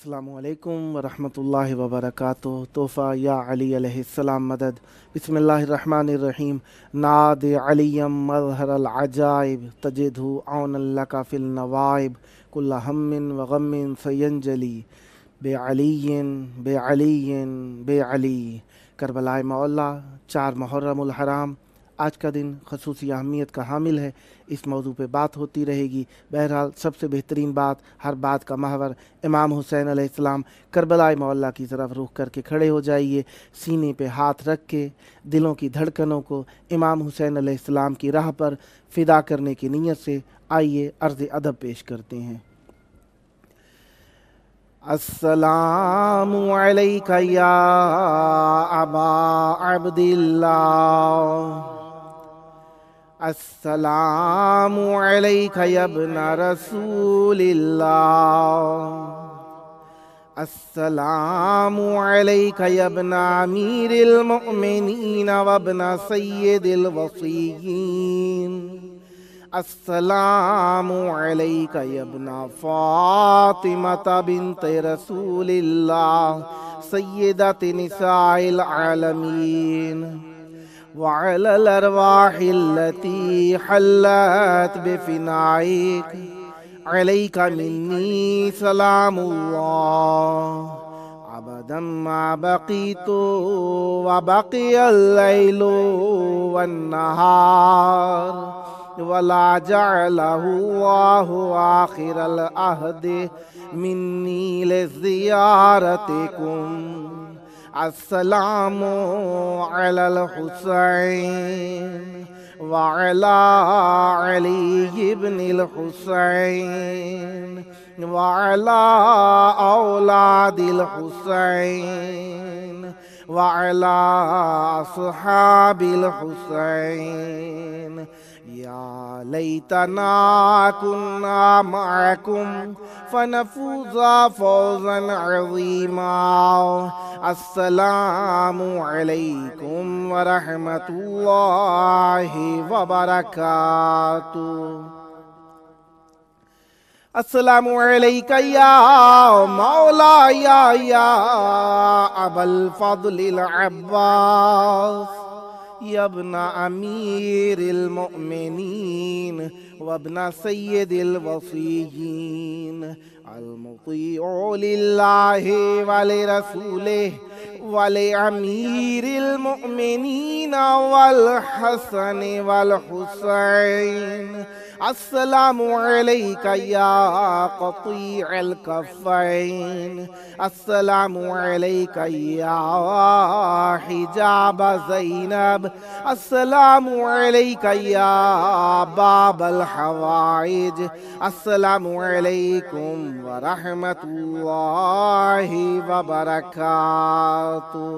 अस्सलामु अलैकुम वरहमतुल्लाहि वबरकातुह। तोहफ़ा या अली अलैहिस्सलाम मदद। बिस्मिल्लाहिर्रहमानिर्रहीम। नाद अलियम मज़हरल अजाइब तजिदहु औनन लका फिल नवाइब कुल्ल हम्मिन व गम्मिन सयंजली बे अलीयिन बे अलीयिन बे अली। करबलाए मौला 4 मुहर्रमुल हराम। आज का दिन खसूसी अहमियत का हामिल है। इस मौजू पे बात होती रहेगी। बहरहाल सबसे बेहतरीन बात, हर बात का महवर इमाम हुसैन अलैहिस्सलाम। करबलाए मौला की तरफ रुख करके खड़े हो जाइए, सीने पे हाथ रख के दिलों की धड़कनों को इमाम हुसैन अलैहिस्सलाम की राह पर फ़िदा करने की नीयत से आइए अर्ज़ अदब पेश करते हैं। अस्सलामु अलैका या अबा अब्दिल्लाह, अस्सलामु अलैका या इब्न रसूलिल्लाह, अस्सलामु अलैका या इब्न अमीरिल मुमिनीन व इब्न सय्यिदिल वसीय्यीन, अस्सलामु अलैका या इब्न फातिमा बिन्त रसूलिल्लाह सय्यिदति निसाइल आलमीन व अलल अरवाहिल्लती हल्लत बिफिनाइक अलैका मिन्नी सलामुल्लाह अबदम मा बक़ीतु व बक़ियल लैलु वन नहार वला जअलहु अल्लाहु आखिरल अहद मिन्नी लिज़ियारतिकुम। अस्सलामु अलल हुसैन व अला अली इब्निल हुसैन व अला औलादिल हुसैन व अला अस्हाबिल हुसैन। या लैतना कुन्ना मअकुम फनफूज़ा फौज़न अज़ीमा। अस्सलामु अलैकुम व रहमतुल्लाहि व बरकातुह। अस्सलामु अलैका या मौला या अबल फज़लिल अब्बास या इब्न अमीरिल मुमिनीन व इब्न सय्यिदिल वसीय्यीन अल मुतीउ लिल्लाहि व लिरसूलिहि व लिअमीरिल मुमिनीन वल हसन वल हुसैन। अस्सलामु अलैका या क़तीअल कफ़ैन, अस्सलामु अलैका या हिजाब ज़ैनब, अस्सलामु अलैका या बाबल हवाइज। अस्सलामु अलैकुम व रहमतुल्लाहि व बरकातुह।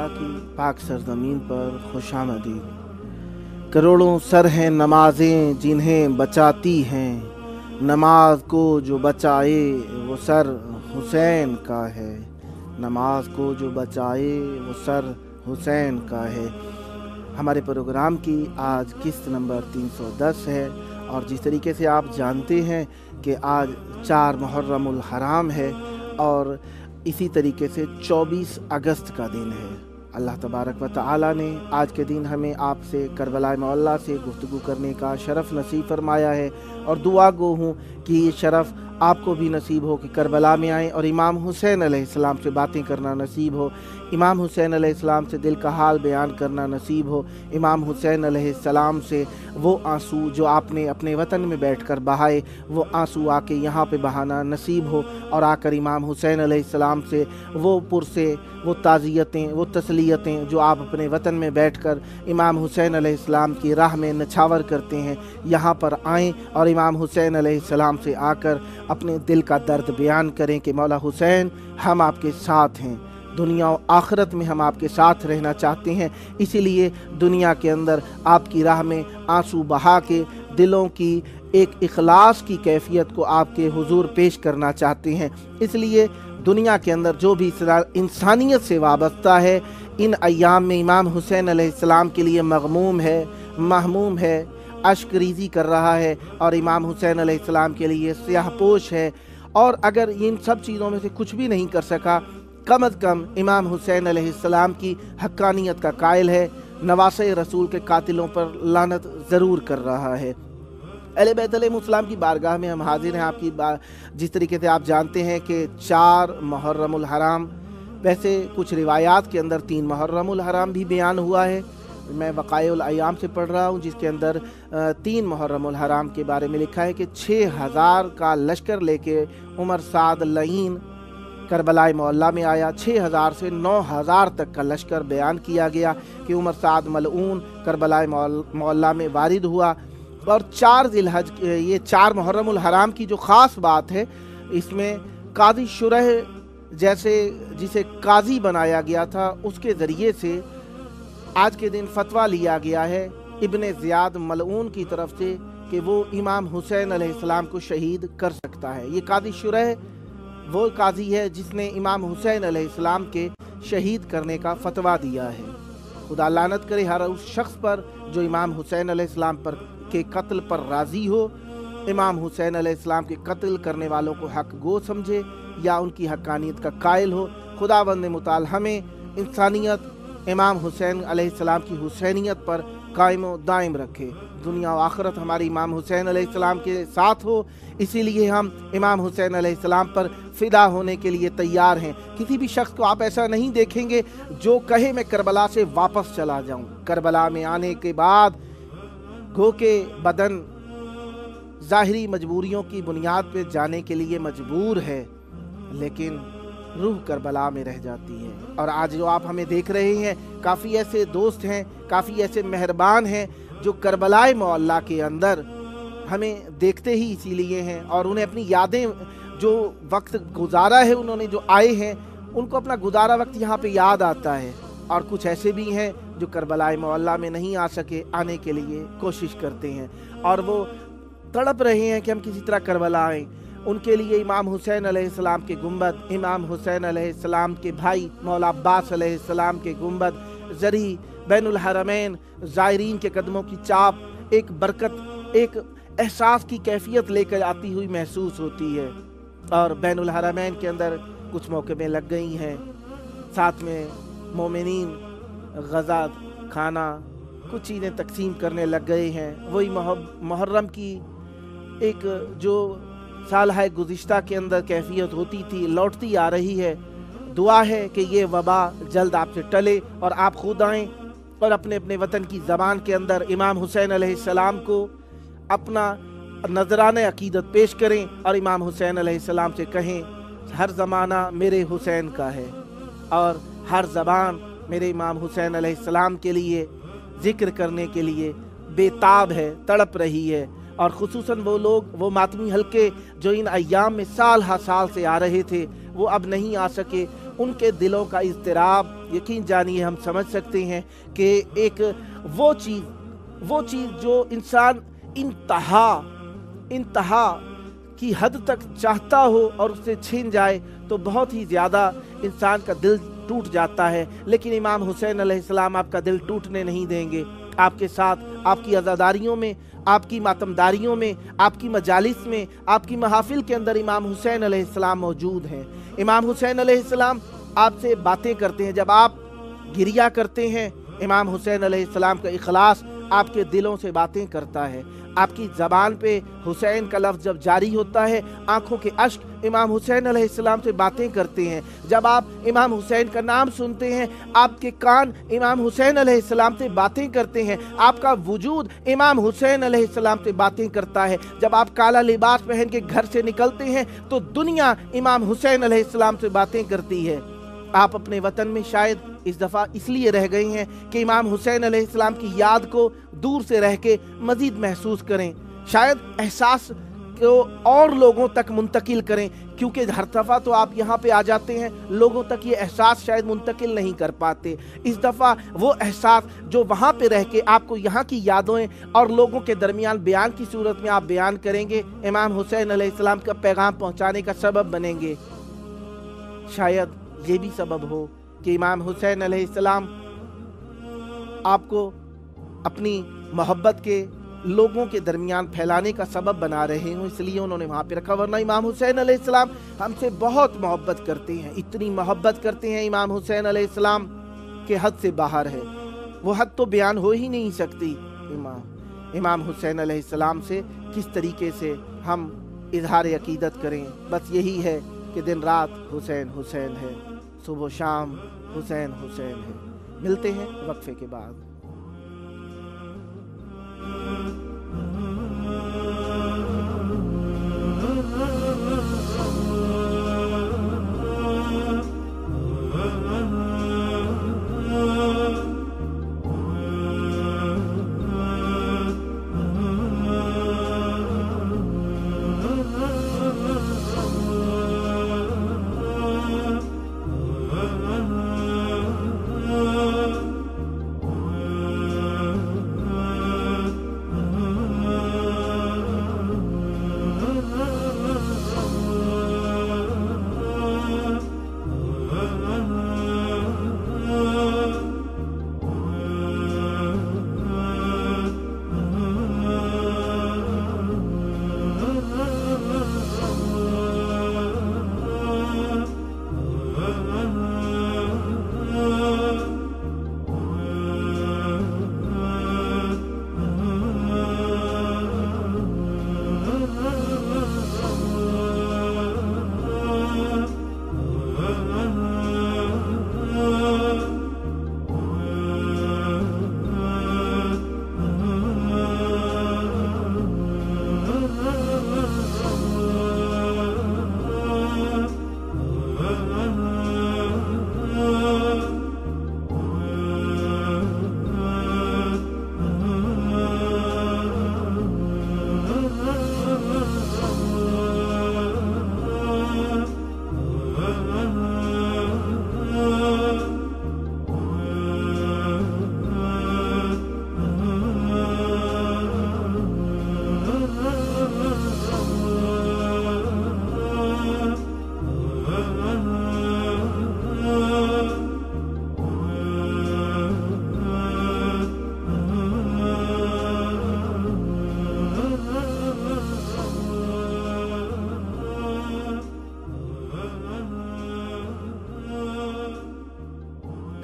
ताला की पाक सरजमीन पर खुशामदीद। करोड़ों सर हैं नमाजें जिन्हें बचाती हैं, नमाज को जो बचाए वो सर हुसैन का है, नमाज को जो बचाए वो सर हुसैन का है। हमारे प्रोग्राम की आज किस्त नंबर 310 है और जिस तरीके से आप जानते हैं कि आज 4 मुहर्रमुल हराम है और इसी तरीके से 24 अगस्त का दिन है। अल्लाह तबारक व तआला ने आज के दिन हमें आपसे करबला मौला से गुफ्तगू करने का शरफ़ नसीब फरमाया है और दुआ गो हूँ कि ये शरफ़ आपको भी नसीब हो कि करबला में आएँ और इमाम हुसैन अलैहिस्सलाम से बातें करना नसीब हो, इमाम हुसैन अलैहिस्सलाम से दिल का हाल बयान करना नसीब हो, इमाम हुसैन अलैहिस्सलाम से वो आंसू जो आपने अपने वतन में बैठकर बहाए वो आंसू आके यहाँ पे बहाना नसीब हो और आकर इमाम हुसैन अलैहिस्सलाम से वो पुरसे, वो ताज़ियतें, वो तसलियतें जो आप अपने वतन में बैठकर इमाम हुसैन अलैहिस्सलाम की राह में नछावर करते हैं, यहाँ पर आएँ और इमाम हुसैन अलैहिस्सलाम से आकर अपने दिल का दर्द बयान करें कि मौला हुसैन हम आपके साथ हैं, दुनिया और आखिरत में हम आपके साथ रहना चाहते हैं, इसीलिए दुनिया के अंदर आपकी राह में आंसू बहा के दिलों की एक इखलास की कैफियत को आपके हुजूर पेश करना चाहते हैं। इसलिए दुनिया के अंदर जो भी इंसानियत से वाबस्ता है इन अय्याम में इमाम हुसैन अलैहिस्सलाम के लिए मग़मूम है, महमूम है, अश्करीज़ी कर रहा है और इमाम हुसैन अलैहिस्सलाम के लिए स्याहपोश है। और अगर इन सब चीज़ों में से कुछ भी नहीं कर सका, कम अज़ कम इमाम हुसैन अलैहिस्सलाम की हक्कानियत का कायल है, नवासे रसूल के कातिलों पर लानत ज़रूर कर रहा है। अहले बैत अलैहिमुस्सलाम की बारगाह में हम हाजिर हैं। आपकी जिस तरीके से आप जानते हैं कि 4 मुहर्रमुल हराम, वैसे कुछ रिवायात के अंदर 3 मुहर्रमुल हराम भी बयान हुआ है। मैं वक़ाइउल अय्याम से पढ़ रहा हूँ जिसके अंदर 3 मुहर्रमुल हराम के बारे में लिखा है कि 6000 का लश्कर लेके उमर साद लईन करबला मौला में आया। 6000 से 9000 तक का लश्कर बयान किया गया कि उमर साद मलऊन करबला मौला में वारिद हुआ। और 4 ज़िलहज, ये 4 मुहर्रमुल हराम की जो ख़ास बात है इसमें काज़ी शुरह जैसे जिसे काजी बनाया गया था उसके ज़रिए से आज के दिन फतवा लिया गया है इब्ने ज़ियाद मलऊन की तरफ से कि वो इमाम हुसैन अलैहिस्सलाम को शहीद कर सकता है। ये काजी शुरह वो काजी है जिसने इमाम हुसैन अलैहिस्सलाम के शहीद करने का फतवा दिया है। खुदा लानत करे हर उस शख्स पर जो इमाम हुसैन अलैहिस्सलाम पर के कत्ल पर राज़ी हो, इमाम हुसैन अलैहिस्सलाम के कत्ल करने वालों को हक गो समझे या उनकी हक्कानियत का कायल हो। खुदावंद मुताल हमें इंसानियत इमाम हुसैन अलैहिस्सलाम की हुसैनियत पर कायम व दायम रखे, दुनिया व आखिरत हमारी इमाम हुसैन अलैहिस्सलाम के साथ हो। इसीलिए हम इमाम हुसैन अलैहिस्सलाम पर फ़िदा होने के लिए तैयार हैं। किसी भी शख्स को आप ऐसा नहीं देखेंगे जो कहे मैं करबला से वापस चला जाऊं। करबला में आने के बाद गो के बदन ज़ाहिरी मजबूरियों की बुनियाद पर जाने के लिए मजबूर है, लेकिन रूह करबला में रह जाती है। और आज जो आप हमें देख रहे हैं, काफ़ी ऐसे दोस्त हैं, काफ़ी ऐसे मेहरबान हैं जो करबला मौला के अंदर हमें देखते ही इसीलिए हैं और उन्हें अपनी यादें जो वक्त गुजारा है, उन्होंने जो आए हैं, उनको अपना गुजारा वक्त यहाँ पे याद आता है। और कुछ ऐसे भी हैं जो करबला मौला में नहीं आ सके, आने के लिए कोशिश करते हैं और वो तड़प रहे हैं कि हम किसी तरह करबला आएँ। उनके लिए इमाम हुसैन अलैहिस्सलाम के गुंबद, इमाम हुसैन अलैहिस्सलाम के भाई मौला अब्बास अलैहिस्सलाम के गुंबद, ज़री बैनुल हरमैन ज़ायरीन के कदमों की चाप एक बरकत, एक एहसास की कैफियत लेकर आती हुई महसूस होती है। और बैनुल हरमैन के अंदर कुछ मौके में लग गई हैं, साथ में मोमिनीन गज़ा खाना कुछ चीज़ें तकसीम करने लग गए हैं। वही मुहर्रम की एक जो साल है गुज़िश्ता के अंदर कैफियत होती थी लौटती आ रही है। दुआ है कि ये वबा जल्द आपसे टले और आप खुद आएँ और अपने अपने वतन की ज़बान के अंदर इमाम हुसैन अलैहिस्सलाम को अपना नजराने अकीदत पेश करें और इमाम हुसैन अलैहिस्सलाम से कहें हर ज़माना मेरे हुसैन का है और हर ज़बान मेरे इमाम हुसैन अलैहिस्सलाम के लिए ज़िक्र करने के लिए बेताब है, तड़प रही है। और ख़ुसूसन वो लोग, वो मातमी हल्के जो इन अय्याम में साल हा साल से आ रहे थे, वो अब नहीं आ सके। ان के दिलों का इज़्तिराब, यकीन जानिए हम समझ सकते हैं कि एक वो चीज़ जो इंसान इंतहा की हद तक चाहता हो और उससे छीन जाए तो बहुत ही ज़्यादा इंसान का दिल टूट जाता है। लेकिन इमाम हुसैन अलैहिस्सलाम आपका दिल टूटने नहीं देंगे। आपके साथ आपकी अज़ादारियों में, आपकी मातमदारियों में, आपकी मजालिस में, आपकी महाफिल के अंदर इमाम हुसैन अलैहिस्सलाम मौजूद हैं। इमाम हुसैन अलैहिस्सलाम आपसे बातें करते हैं। जब आप गिरिया करते हैं, इमाम हुसैन अलैहिस्सलाम का इखलास आपके दिलों से बातें करता है। आपकी ज़बान पे हुसैन का लफ्ज़ जब जारी होता है, आंखों के अश्क इमाम हुसैन अलैहिस्सलाम से बातें करते हैं। जब आप इमाम हुसैन का नाम सुनते हैं, आपके कान इमाम हुसैन अलैहिस्सलाम से बातें करते हैं। आपका वजूद इमाम हुसैन अलैहिस्सलाम से बातें करता है। जब आप काला लिबास पहन के घर से निकलते हैं तो दुनिया इमाम हुसैन अलैहिस्सलाम से बातें करती है। आप अपने वतन में शायद इस दफ़ा इसलिए रह गए हैं कि इमाम हुसैन अलैहिस्सलाम की याद को दूर से रह के मज़ीद महसूस करें, शायद एहसास को और लोगों तक मुंतकिल करें, क्योंकि हर दफ़ा तो आप यहाँ पे आ जाते हैं, लोगों तक ये एहसास शायद मुंतकिल नहीं कर पाते। इस दफ़ा वो एहसास जो वहाँ पे रह के आपको यहाँ की यादें और लोगों के दरमियान बयान की सूरत में आप बयान करेंगे, इमाम हुसैन अलैहिस्सलाम का पैगाम पहुँचाने का सबब बनेंगे। शायद ये भी सबब हो कि इमाम हुसैन अलैहिस्सलाम आपको अपनी मोहब्बत के लोगों के दरमियान फैलाने का सबब बना रहे हों, इसलिए उन्होंने वहाँ पे रखा। वरना इमाम हुसैन अलैहिस्सलाम हमसे बहुत मोहब्बत करते हैं, इतनी मोहब्बत करते हैं इमाम हुसैन अलैहिस्सलाम के हद से बाहर है। वो हद तो बयान हो ही नहीं सकती। इमाम हुसैन अलैहिस्सलाम से किस तरीके से हम इजहार अकीदत करें, बस यही है कि दिन रात हुसैन हुसैन है, सुबह शाम हुसैन हुसैन है। मिलते हैं वक्फे के बाद।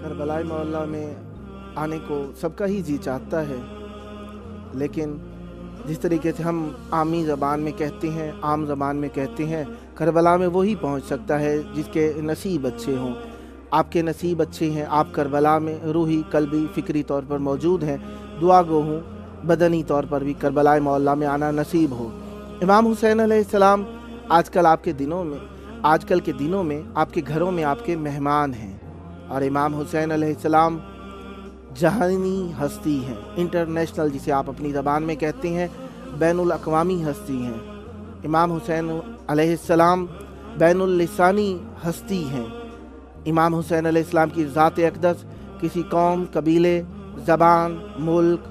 करबला मोहल्ला में आने को सबका ही जी चाहता है, लेकिन जिस तरीके से हम आमी ज़बान में कहते हैं, आम ज़बान में कहते हैं, करबला में वही पहुंच सकता है जिसके नसीब अच्छे हों। आपके नसीब अच्छे हैं, आप करबला में रूही, कल्बी, फ़िक्री तौर पर मौजूद हैं। दुआ गो हूँ बदनी तौर पर भी करबला मोहल्ला में आना नसीब हो। इमाम हुसैन अलैहिस्सलाम आजकल के दिनों में आपके घरों में आपके मेहमान हैं, और इमाम हुसैन अलैहिस्सलाम जहानी हस्ती हैं, इंटरनेशनल, जिसे आप अपनी ज़बान में कहते हैं, बैनुल अक़वामी हस्ती हैं। इमाम हुसैन अलैहिस्सलाम बैनुल लिसानी हस्ती हैं। امام حسین علیہ السلام کی ذات اقدس کسی قوم، قبیلے، زبان، ملک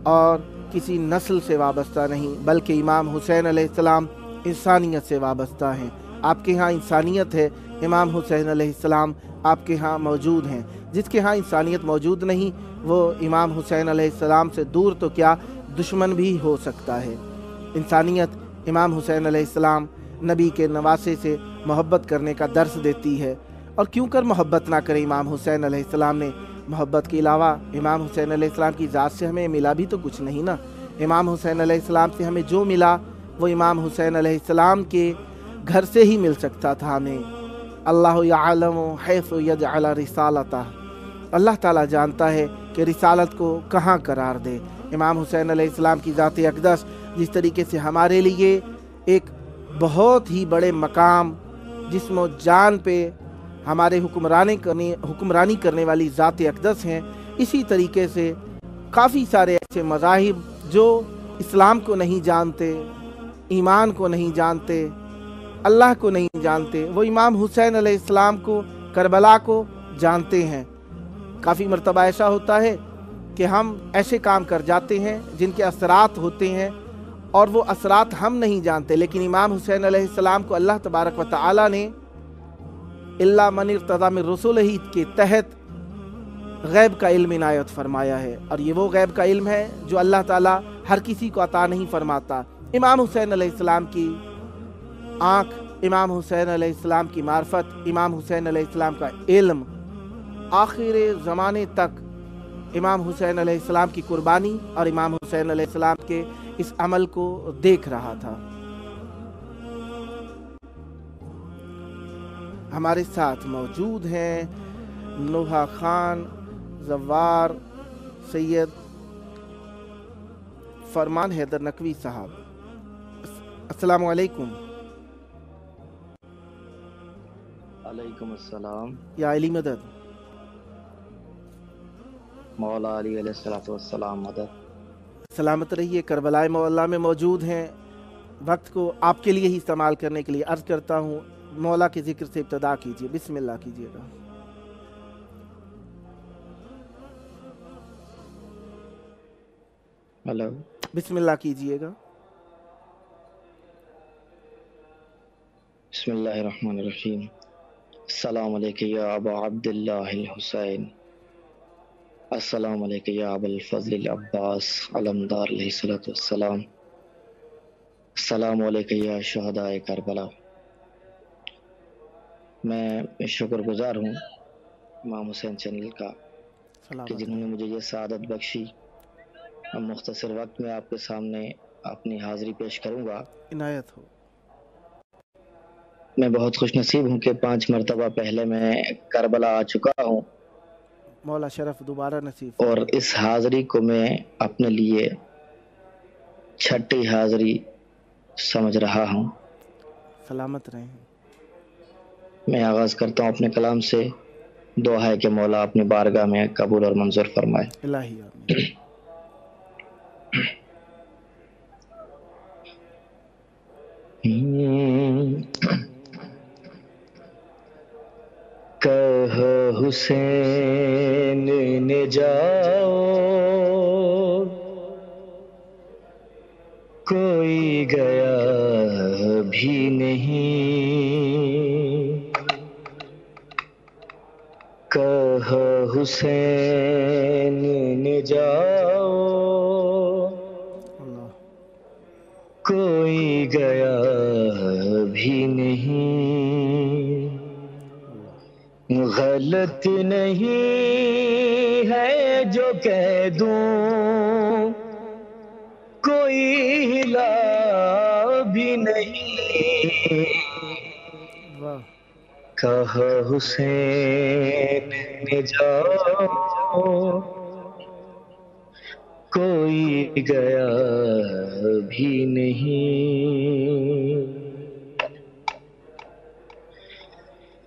اور کسی نسل سے وابستہ نہیں، بلکہ امام حسین علیہ السلام انسانیت سے وابستہ ہیں۔ آپ کے ہاں انسانیت ہے، امام حسین علیہ السلام آپ کے ہاں موجود ہیں۔ جس کے ہاں انسانیت موجود نہیں وہ امام حسین علیہ السلام سے دور تو کیا دشمن بھی ہو سکتا ہے۔ انسانیت امام حسین علیہ السلام نبی کے نواسے سے محبت کرنے کا درس دیتی ہے، اور کیوں کر محبت نہ کرے امام حسین علیہ السلام نے۔ محبت کے علاوہ امام حسین علیہ السلام کی ذات سے ہمیں ملا بھی تو کچھ نہیں نا۔ امام حسین علیہ السلام سے ہمیں جو ملا وہ امام حسین علیہ السلام کے گھر سے ہی مل سکتا تھا ہمیں۔ اللہ یعلم حیث یجعل رسالتہ، اللہ تعالیٰ جانتا ہے کہ رسالت کو کہاں قرار دے۔ امام حسین علیہ السلام کی ذات اقدس جس طریقے سے ہمارے لیے ایک بہت ہی بڑے مقام، جسم و جان پہ ہمارے حکمرانی کرنے والی ذات اقدس ہیں، اسی طریقے سے کافی سارے ایسے مذاہب جو اسلام کو نہیں جانتے، ایمان کو نہیں جانتے، اللہ کو نہیں جانتے، وہ امام حسین علیہ السلام کو، کربلا کو جانتے ہیں۔ کافی مرتبہ ایسا ہوتا ہے کہ ہم ایسے کام کر جاتے ہیں جن کے اثرات ہوتے ہیں اور وہ اثرات ہم نہیں جانتے، لیکن امام حسین علیہ السلام کو اللہ تبارک و تعالی نے الا من ارتضی من رسولہ کے تحت غیب کا علم عنایت فرمایا ہے، اور یہ وہ غیب کا علم ہے جو اللہ تعالیٰ ہر کسی کو عطا نہیں فرماتا۔ امام حسین علیہ السلام کی آنکھ، امام حسین علیہ السلام کی معرفت، امام حسین علیہ السلام کا علم آخر زمانے تک امام حسین علیہ السلام کی قربانی اور امام حسین علیہ السلام کے اس عمل کو دیکھ رہا تھا۔ ہمارے ساتھ موجود ہیں نوحہ خان، زوار، سید فرمان حیدر نقوی صاحب۔ السلام علیکم۔ علیکم السلام۔ یا علی مدد۔ مولا علی علیہ السلام مدد۔ سلامت رہیے۔ کربلائے مولا میں موجود ہیں، وقت کو آپ کے لیے ہی استعمال کرنے کے لیے عرض کرتا ہوں مولا کے ذکر سے ابتدا کیجیے، بسم اللہ کیجیے گا۔ ہلو، بسم اللہ کیجیے گا۔ بسم اللہ الرحمن الرحیم۔ السلام علیکم یا ابا عبداللہ الحسین، السلام علیکم یا ابا الفضل العباس علمدار علیہ السلام، السلام علیکم یا شہداء کربلا۔ میں شکر گزار ہوں امام حسین چینل کا کہ جنہوں نے مجھے یہ سعادت بخشی۔ مختصر وقت میں آپ کے سامنے اپنی حاضری پیش کروں گا۔ عنایت ہو۔ میں بہت خوش نصیب ہوں کہ 5 مرتبہ پہلے میں کربلا آ چکا ہوں، مولا شرف دوبارہ نصیب اور اس حاضری کو میں اپنے لیے 6ٹھی حاضری سمجھ رہا ہوں۔ سلامت رہیں۔ میں آغاز کرتا ہوں اپنے کلام سے، دعا ہے کہ مولا اپنی بارگاہ میں قبول اور منظور فرمائے۔ الہی آمین۔ کہو حسین نے جاؤ، کوئی گیا بھی نہیں، کہو حسین نے جاؤ، کوئی گیا بھی نہیں، غلط نہیں ہے جو کہہ دوں، کوئی ہلا بھی نہیں، کہا حسین نے جاؤ، کوئی گیا بھی نہیں،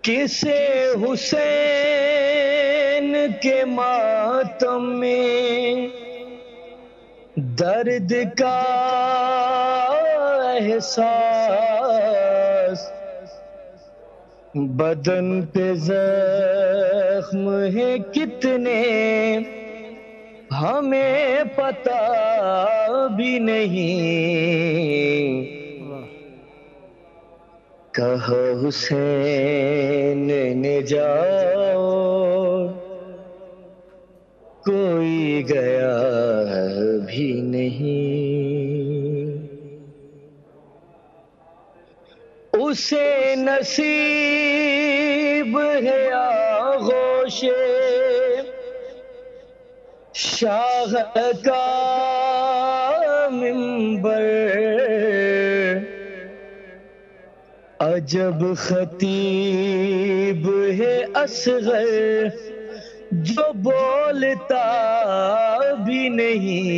کسے حسین کے ماتم میں درد کا احساس، بدن پہ زخم ہے کتنے ہمیں پتا بھی نہیں، کہا حسین نے جاؤ کوئی گیا بھی نہیں، اسے نصیب ہے آغوش شاہ کا منبر، عجب خطیب ہے اصغر جو بولتا بھی نہیں،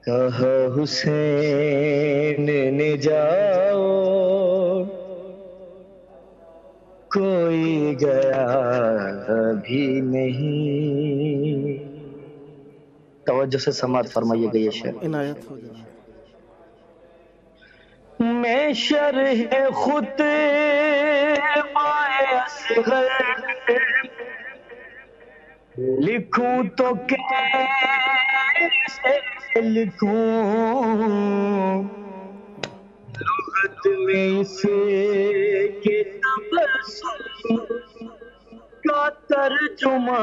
کہا حسین نے جاؤ کوئی گیا بھی نہیں۔ توجہ سے سماعت فرمائیے گا یہ شعر۔ عنایت ہو جناب۔ میں شرح خطبہ اصغر لکھوں تو کیسے لکھوں، لغت میں اس کے تبسم کا ترجمہ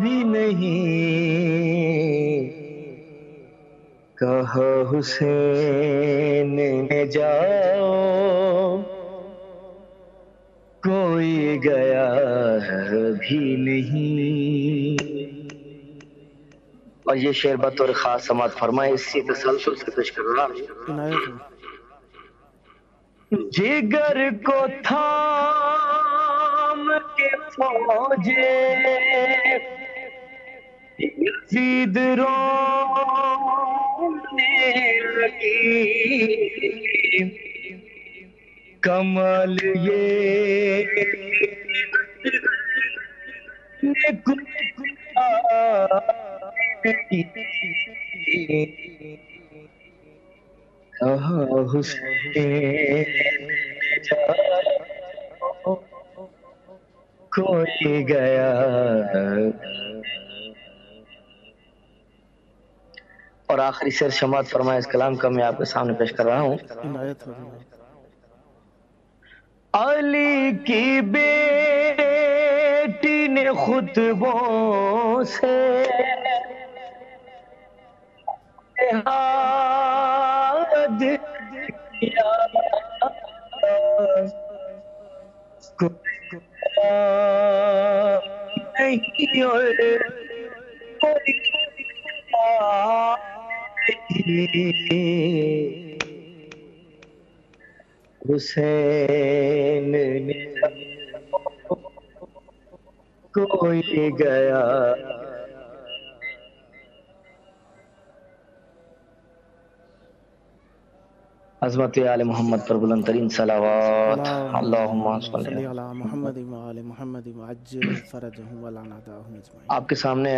بھی نہیں، کہا حسین نے جاؤ کوئی گیا بھی نہیں۔ اور یہ شعر بطور خاص سماعت فرمائے، اسی تسلسل سے پیش کر رہا ہوں۔ عنایت ہو۔ جگر کو تھام کے فوجے یزید رونے لگی، کمال یہ کہا حسین جاؤ کوئی گیا۔ اور آخری شعر سماعت فرمائے، اس کلام کا میں آپ کے سامنے پیش کر رہا ہوں۔ عنایت ہو جناب۔ علی کی بیٹی نے خطبوں سے اتحاد کیا، نہیں اور کوئی حسین نے کوئی گیا۔ عظمت آل محمد پر بلند ترین صلوات، اللہم صلی علی محمد و آل محمد وعجل فرجہم ولعنتہم اجمعین۔ آپ کے سامنے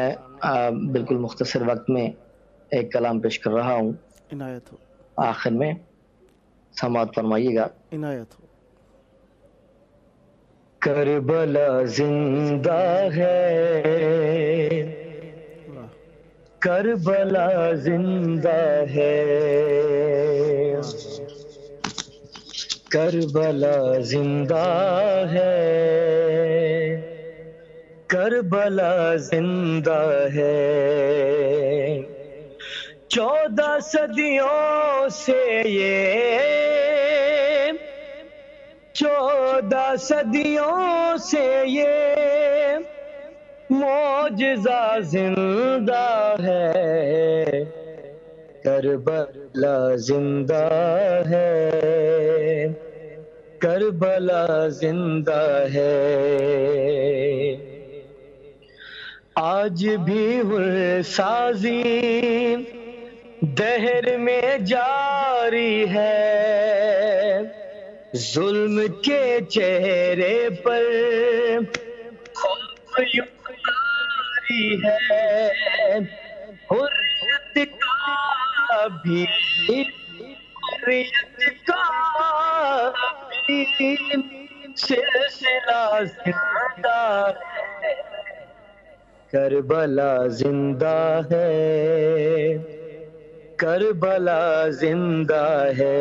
بالکل مختصر وقت میں ایک کلام پیش کر رہا ہوں، عنایت ہو۔ آخر میں سماعت فرمائیے گا۔ عنایت ہو۔ کربلا زندہ ہے، کربلا زندہ ہے، کربلا زندہ ہے، کربلا زندہ ہے، 14 صدیوں سے یہ 14 صدیوں سے یہ معجزہ زندہ ہے، کربلا زندہ ہے، کربلا زندہ ہے، آج بھی سازی دہر میں جاری ہے، ظلم کے چہرے پر خوف یاری ہے، حریت کا بھی حریت کا زندہ ہے، کربلا زندہ ہے، کربلا زندہ ہے۔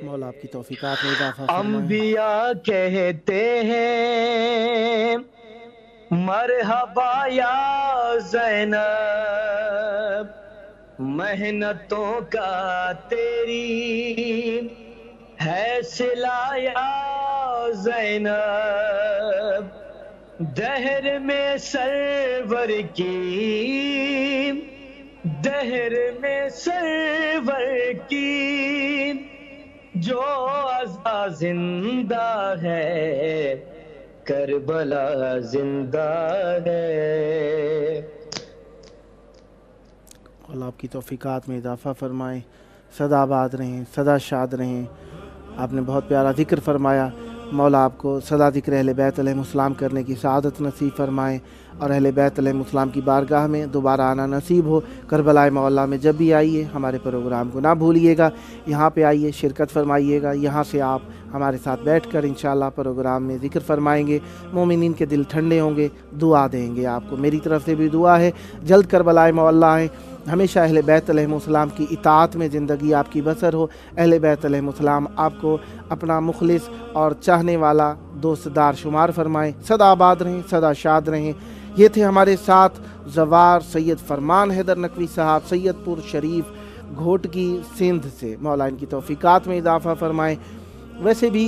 مولا آپ کی توفیقات میں اضافہ فرمائیں۔ انبیاء کہتے ہیں مرحبا یا زینب، محنتوں کا تیری ہے صلہ یا زینب، دہر میں سرور کی، دہر میں سرور کی جو عزا زندہ ہے، کربلا زندہ ہے۔ اللہ آپ کی توفیقات میں اضافہ فرمائیں، سدا آباد رہیں، سدا شاد رہیں۔ آپ نے بہت پیارا ذکر فرمایا، مولا آپ کو سدا ذکر اہل بیت علیہ السلام کرنے کی سعادت نصیب فرمائیں، اور اہل بیت علیہ السلام کی بارگاہ میں دوبارہ آنا نصیب ہو۔ کربلا مولا میں جب بھی آئیے ہمارے پروگرام کو نہ بھولیے گا، یہاں پہ آئیے، شرکت فرمائیے گا، یہاں سے آپ ہمارے ساتھ بیٹھ کر انشاءاللہ پروگرام میں ذکر فرمائیں گے، مومنین کے دل ٹھنڈے ہوں گے، دعا دیں گے آپ کو۔ میری طرف سے بھی دعا ہے جلد کربلا مولا آئیں، ہمیشہ اہل بیت علیہ السلام کی اطاعت میں زندگی آپ کی بسر ہو، اہل بیت علیہ السلام آپ کو اپنا مخلص اور چاہنے والا دوست دار شمار فرمائیں۔ سدا آباد رہیں، سدا شاد رہیں۔ یہ تھے ہمارے ساتھ زوار سید فرمان حیدر نقوی صاحب، سید پور شریف، گھوٹکی، سندھ سے۔ مولا ان کی توفیقات میں اضافہ فرمائیں۔ ویسے بھی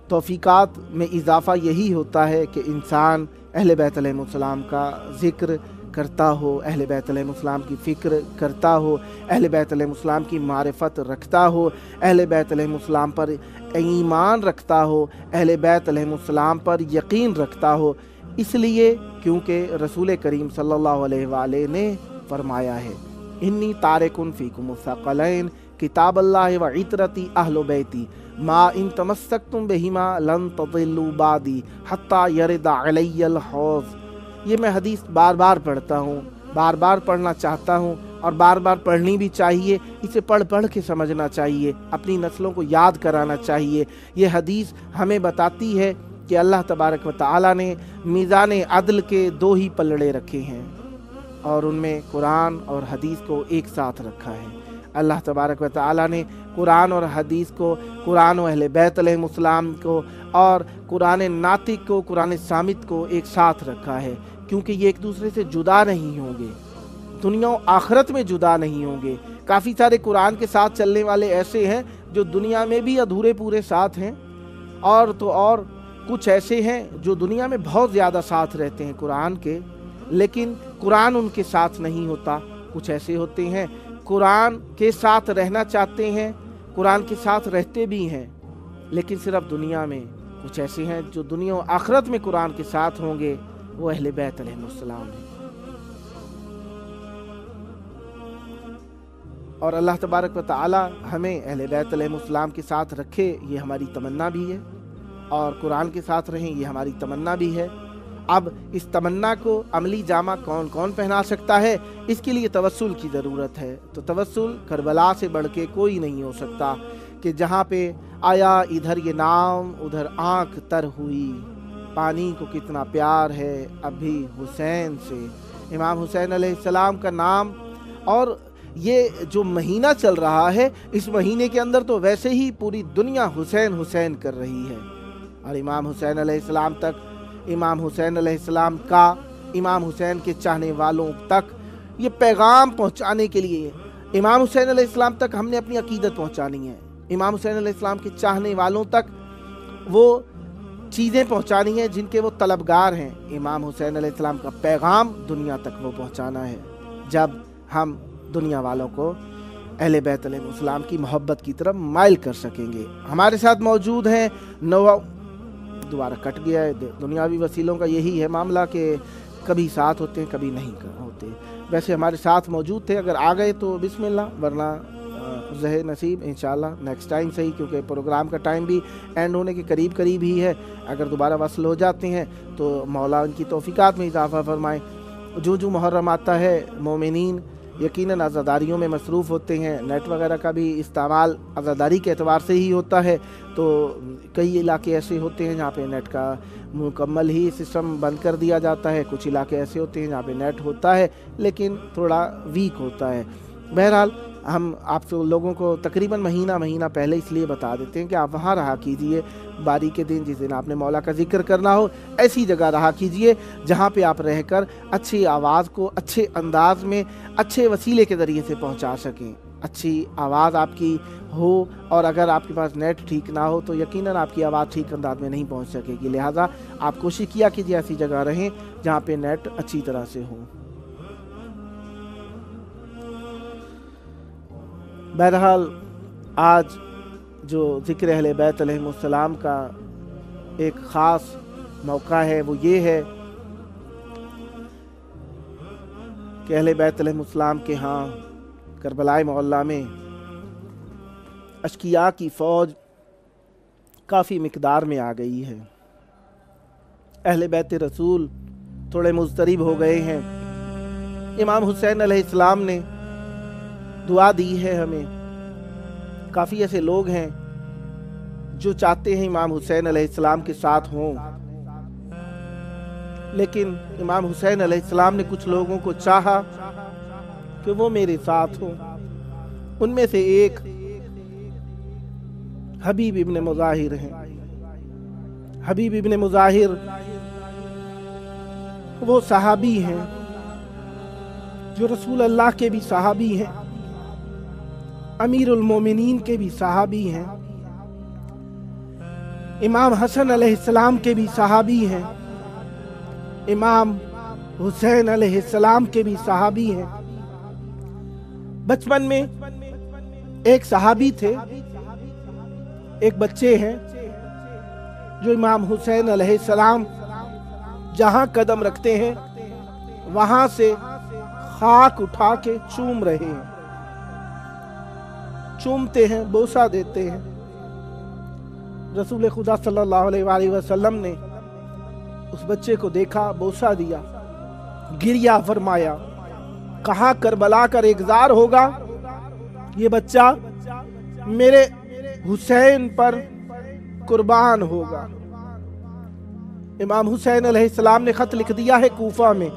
توفیقات میں اضافہ یہی ہوتا ہے کہ انسان اہل بیت علیہ السلام کا ذکر کرتا ہو، اہل بیت علیہ السلام کی فکر کرتا ہو، اہل بیت علیہ السلام کی معرفت رکھتا ہو، اہل بیت علیہ السلام پر ایمان رکھتا ہو، اہل بیت علیہ السلام پر یقین رکھتا ہو، اس لیے کیونکہ رسول کریم صلی اللہ علیہ وآلہ نے فرمایا ہے انی تارکن فیکم الثقلین کتاب اللہ و عطرتی اہل بیتی ما ان تمسکتم بہما لن تضلوا بعدی حتی یرد علی الحوض۔ یہ میں حدیث بار بار پڑھتا ہوں، بار بار پڑھنا چاہتا ہوں، اور بار بار پڑھنی بھی چاہیے، اسے پڑھ پڑھ کے سمجھنا چاہیے، اپنی نسلوں کو یاد کرانا چاہیے۔ یہ حدیث ہمیں بتاتی ہے کہ اللہ تبارک و تعالی نے میزان عدل کے دو ہی پلڑے رکھے ہیں، اور ان میں قرآن اور حدیث کو ایک ساتھ رکھا ہے۔ اللہ تبارک و تعالی نے قرآن اور حدیث کو، قرآن و اہل بیت علیہ السلام کو، اور قرآن ناطق کو، قرآن صامت کو ایک ساتھ رکھا ہے، کیونکہ یہ ایک دوسرے سے جدا نہیں ہوں گے، دنیا و آخرت میں جدا نہیں ہوں گے۔ کافی سارے قرآن کے ساتھ چلنے والے ایسے ہیں جو دنیا میں بھی ادھورے پورے ساتھ ہیں، اور تو اور کچھ ایسے ہیں جو دنیا میں بہت زیادہ ساتھ رہتے ہیں قرآن کے، لیکن قرآن ان کے ساتھ نہیں ہوتا۔ کچھ ایسے ہوتے ہیں قرآن کے ساتھ رہنا چاہتے ہیں، قرآن کے ساتھ رہتے بھی ہیں، لیکن صرف دنیا میں۔ کچھ ایسے ہیں جو دنیا و آخرت میں قرآن کے ساتھ ہوں گے، وہ اہل بیت علیہ السلام ہیں۔ اور اللہ تبارک و تعالی ہمیں اہل بیت علیہ السلام کے ساتھ رکھے، یہ ہماری تمنا بھی ہے، اور قرآن کے ساتھ رہیں، یہ ہماری تمنا بھی ہے۔ اب اس تمنا کو عملی جامہ کون کون پہنا سکتا ہے؟ اس کے لیے توسل کی ضرورت ہے۔ تو توسل کربلا سے بڑھ کے کوئی نہیں ہو سکتا، کہ جہاں پہ آیا ادھر یہ نام ادھر آنکھ تر ہوئی، پانی کو کتنا پیار ہے ابھی حسین سے۔ امام حسین علیہ السلام کا نام، اور یہ جو مہینہ چل رہا ہے، اس مہینے کے اندر تو ویسے ہی پوری دنیا حسین حسین کر رہی ہے، اور امام حسین علیہ السلام تک، امام حسین علیہ السلام کا، امام حسین کے چاہنے والوں تک یہ پیغام پہنچانے کے لیے امام حسین علیہ السلام تک ہم نے اپنی عقیدت پہنچانی ہے، امام حسین علیہ السلام کے چاہنے والوں تک وہ چیزیں پہنچانی ہیں جن کے وہ طلبگار ہیں۔ امام حسین علیہ السلام کا پیغام دنیا تک وہ پہنچانا ہے۔ جب ہم دنیا والوں کو اہل بیت علیہ السلام کی محبت کی طرف مائل کر سکیں گے۔ ہمارے ساتھ موجود ہیں دوبارہ کٹ گیا ہے، دنیاوی وسیلوں کا یہی ہے معاملہ کہ کبھی ساتھ ہوتے ہیں کبھی نہیں ہوتے۔ ویسے ہمارے ساتھ موجود تھے، اگر آ گئے تو بسم اللہ، ورنہ زہر نصیب انشاءاللہ نیکسٹ ٹائم صحیح، کیونکہ پروگرام کا ٹائم بھی اینڈ ہونے کے قریب قریب ہی ہے۔ اگر دوبارہ وصل ہو جاتے ہیں تو مولا ان کی توفیقات میں اضافہ فرمائیں۔ جو محرم آتا ہے مومنین यकीनन आज़ादारियों में मसरूफ़ होते हैं। नेट वगैरह का भी इस्तेमाल आज़ादारी के एतबार से ही होता है। तो कई इलाके ऐसे होते हैं जहाँ पे नेट का मुकम्मल ही सिस्टम बंद कर दिया जाता है। कुछ इलाके ऐसे होते हैं जहाँ पे नेट होता है लेकिन थोड़ा वीक होता है। बहरहाल हम आप लोगों को तकरीबन महीना पहले इसलिए बता देते हैं कि आप वहाँ रहा कीजिए। बारी के दिन जिस दिन आपने मौला का जिक्र करना हो ऐसी जगह रहा कीजिए जहाँ पे आप रहकर अच्छी आवाज़ को अच्छे अंदाज में अच्छे वसीले के ज़रिए से पहुँचा सकें। अच्छी आवाज़ आपकी हो और अगर आपके पास नेट ठीक ना हो तो यकीनन आपकी आवाज़ ठीक अंदाज में नहीं पहुँच सकेगी। लिहाजा आप कोशिश किया कीजिए ऐसी जगह रहें जहाँ पे नेट अच्छी तरह से हो। बहरहाल आज जो ज़िक्र अहले बैत अलैहिमुस्सलाम का एक ख़ास मौका है वो ये है कि अहले बैत अलैहिमुस्सलाम के यहाँ करबलाए मोहल्ला में अशकिया की फ़ौज काफ़ी मिक़दार में आ गई है। अहले बैत रसूल थोड़े मुज़तरिब हो गए हैं। इमाम हुसैन अलैहिस्सलाम ने दुआ दी है हमें। काफ़ी ऐसे लोग हैं जो चाहते हैं इमाम हुसैन अलैहिस्सलाम के साथ हों, लेकिन इमाम हुसैन अलैहिस्सलाम ने कुछ लोगों को चाहा कि वो मेरे साथ हों। उनमें से एक हबीब इब्न मुज़ाहिर हैं। हबीब इब्न मुज़ाहिर वो सहाबी हैं जो रसूल अल्लाह के भी सहाबी हैं, अमीरुल मोमिनीन के भी सहाबी हैं, इमाम हसन अलैहिस्सलाम के भी सहाबी हैं, इमाम हुसैन अलैहिस्सलाम के भी सहाबी हैं। बचपन में एक सहाबी थे, एक बच्चे हैं जो इमाम हुसैन अलैहिस्सलाम जहां कदम रखते हैं वहां से खाक उठा के चूम रहे हैं, चूमते हैं, बोसा देते हैं। रसूल खुदा सल्लल्लाहु अलैहि वसल्लम ने उस बच्चे को देखा, बोसा दिया, गिरिया फरमाया, कहा करबला का रेगजार होगा ये बच्चा, मेरे हुसैन पर कुर्बान होगा। इमाम हुसैन अलैहिस्सलाम ने खत लिख दिया है, कूफा में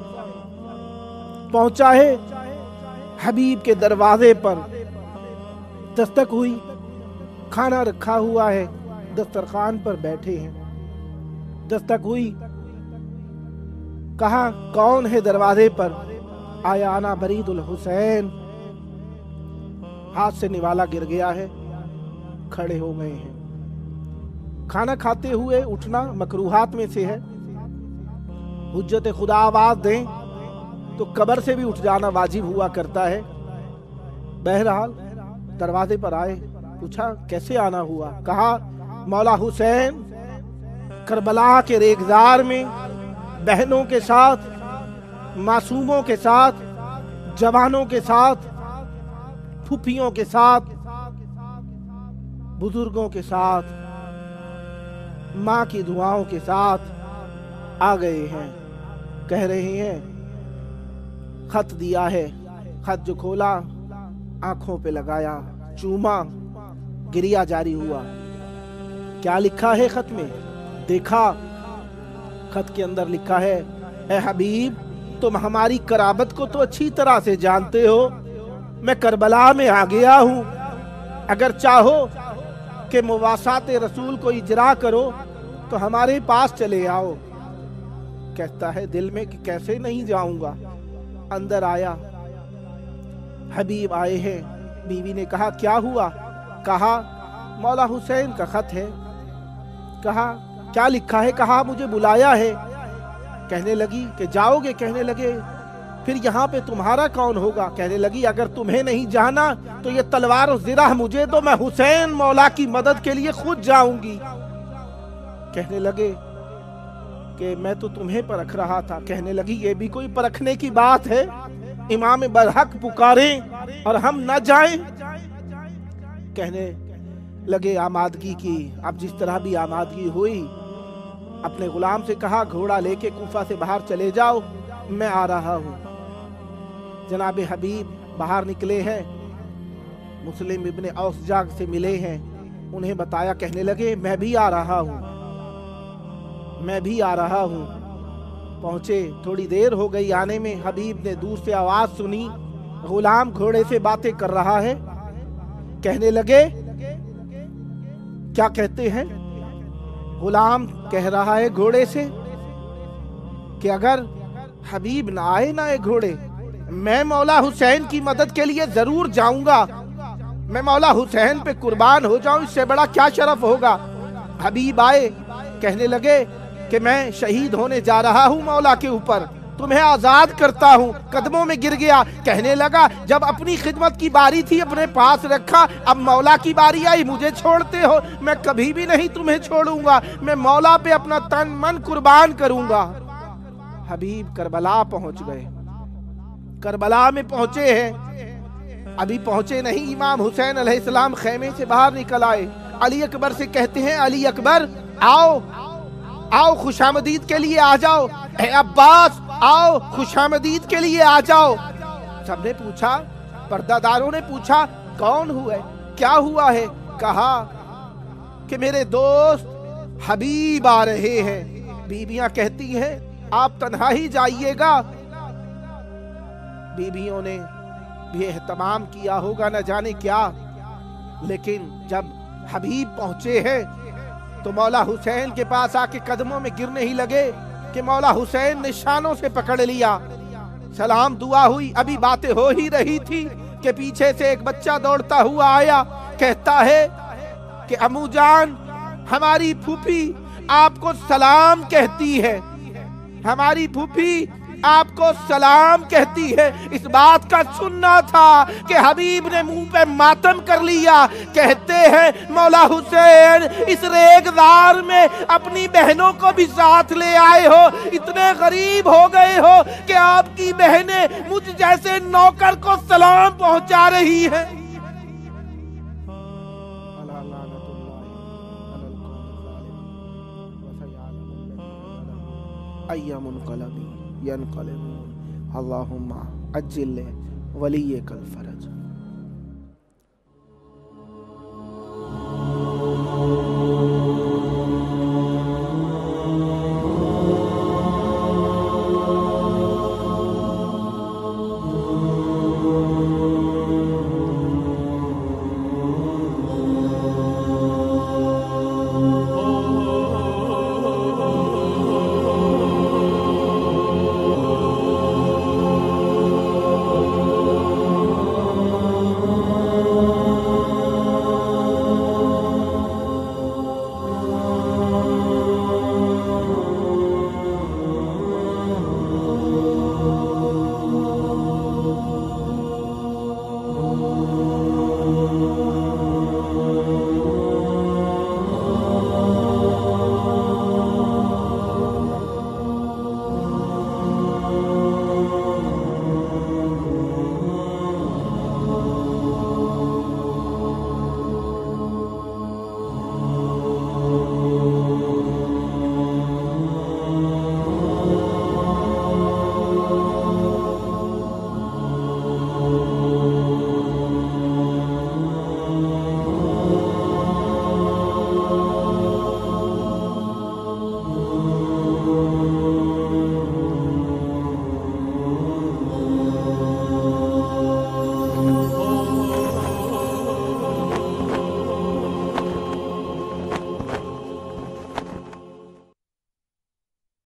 पहुंचा है, हबीब के दरवाजे पर दस्तक हुई, खाना रखा हुआ है, दस्तरखान पर बैठे हैं। दस्तक हुई, कहा कौन है दरवाजे पर? आया आना बरीदुल हुसैन। हाथ से निवाला गिर गया है, खड़े हो गए हैं। खाना खाते हुए उठना मकरूहात में से है। हुज्जत खुदा आवाज दें तो कब्र से भी उठ जाना वाजिब हुआ करता है। बहरहाल दरवाजे पर आए, पूछा कैसे आना हुआ? कहा मौला हुसैन करबला के रेगजार में बहनों के साथ, मासूमों के साथ, जवानों के साथ, फूफियों के साथ, बुजुर्गों के साथ, माँ की दुआओं के साथ आ गए हैं। कह रहे हैं खत दिया है। खत जो खोला, आंखों पे लगाया, चूमा, गिरिया जारी हुआ। क्या लिखा है खत में? देखा, खत के अंदर लिखा है, ए हबीब, तुम हमारी कराबत को तो अच्छी तरह से जानते हो। मैं करबला में आ गया हूं, अगर चाहो कि मुवासात रसूल को इजरा करो तो हमारे पास चले आओ। कहता है दिल में कि कैसे नहीं जाऊंगा। अंदर आया, हबीब आए हैं। बीवी ने कहा क्या हुआ? कहा मौला हुसैन का खत है। कहा क्या लिखा है? कहा मुझे बुलाया है। कहने लगी कि जाओगे? कहने लगे फिर यहाँ पे तुम्हारा कौन होगा? कहने लगी अगर तुम्हें नहीं जाना तो ये तलवार और ज़िरा मुझे दो, मैं हुसैन मौला की मदद के लिए खुद जाऊंगी। कहने लगे कि मैं तो तुम्हें परख रहा था। कहने लगी ये भी कोई परखने की बात है? इमाम बरहक पुकारें और हम न जाएं? कहने लगे आमादगी की। अब जिस तरह भी आमादगी हुई, अपने गुलाम से कहा घोड़ा लेके कूफा से बाहर चले जाओ, मैं आ रहा हूं। जनाब हबीब बाहर निकले हैं, मुस्लिम इब्ने औसजाग से मिले हैं, उन्हें बताया, कहने लगे मैं भी आ रहा हूँ, मैं भी आ रहा हूँ। पहुंचे, थोड़ी देर हो गई आने में, हबीब ने दूर से आवाज सुनी, गुलाम घोड़े से बातें कर रहा है। कहने लगे क्या कहते हैं? गुलाम कह रहा है घोड़े से कि अगर हबीब ना आए ना ये घोड़े, मैं मौला हुसैन की मदद के लिए जरूर जाऊंगा, मैं मौला हुसैन पे कुर्बान हो जाऊं, इससे बड़ा क्या शरफ होगा। हबीब आए, कहने लगे कि मैं शहीद होने जा रहा हूं मौला के ऊपर, तुम्हें आजाद करता हूं। कदमों में गिर गया, कहने लगा जब अपनी खिदमत की बारी थी अपने पास रखा, अब मौला की बारी आई मुझे छोड़ते हो, मैं कभी भी नहीं तुम्हें छोड़ूंगा, मैं मौला पे अपना तन मन कुर्बान करूंगा। हबीब करबला पहुंच गए, करबला में पहुंचे हैं, अभी पहुंचे नहीं, इमाम हुसैन अलैहिस्सलाम खैमे से बाहर निकल आए। अली अकबर से कहते हैं, अली अकबर आओ आओ खुशामदीद के लिए आ जाओ, ए अब्बास आओ खुशामदीद के लिए आ जाओ। सबने पूछा, पर्दादारों ने पूछा कौन हुआ है, क्या हुआ है? कहा कि मेरे दोस्त हबीब आ रहे हैं। बीबियां कहती हैं आप तन्हा ही जाइएगा। बीबियों ने भी एहतमाम किया होगा न जाने क्या, लेकिन जब हबीब पहुंचे हैं तो मौला हुसैन के पास आके कदमों में गिरने ही लगे कि मौला हुसैन ने शानों से पकड़ लिया। सलाम दुआ हुई, अभी बातें हो ही रही थी कि पीछे से एक बच्चा दौड़ता हुआ आया, कहता है कि अम्मू जान हमारी फूफी आपको सलाम कहती है, हमारी फूफी आपको सलाम कहती है। इस बात का सुनना था कि हबीब ने मुंह पे मातम कर लिया। कहते हैं मौला हुसैन इस रेगदार में अपनी बहनों को भी साथ ले आए हो, इतने गरीब हो गए हो कि आपकी बहनें मुझ जैसे नौकर को सलाम पहुंचा रही हैं। अल्लाहुम्मा अज्जिल वलियकल फरज।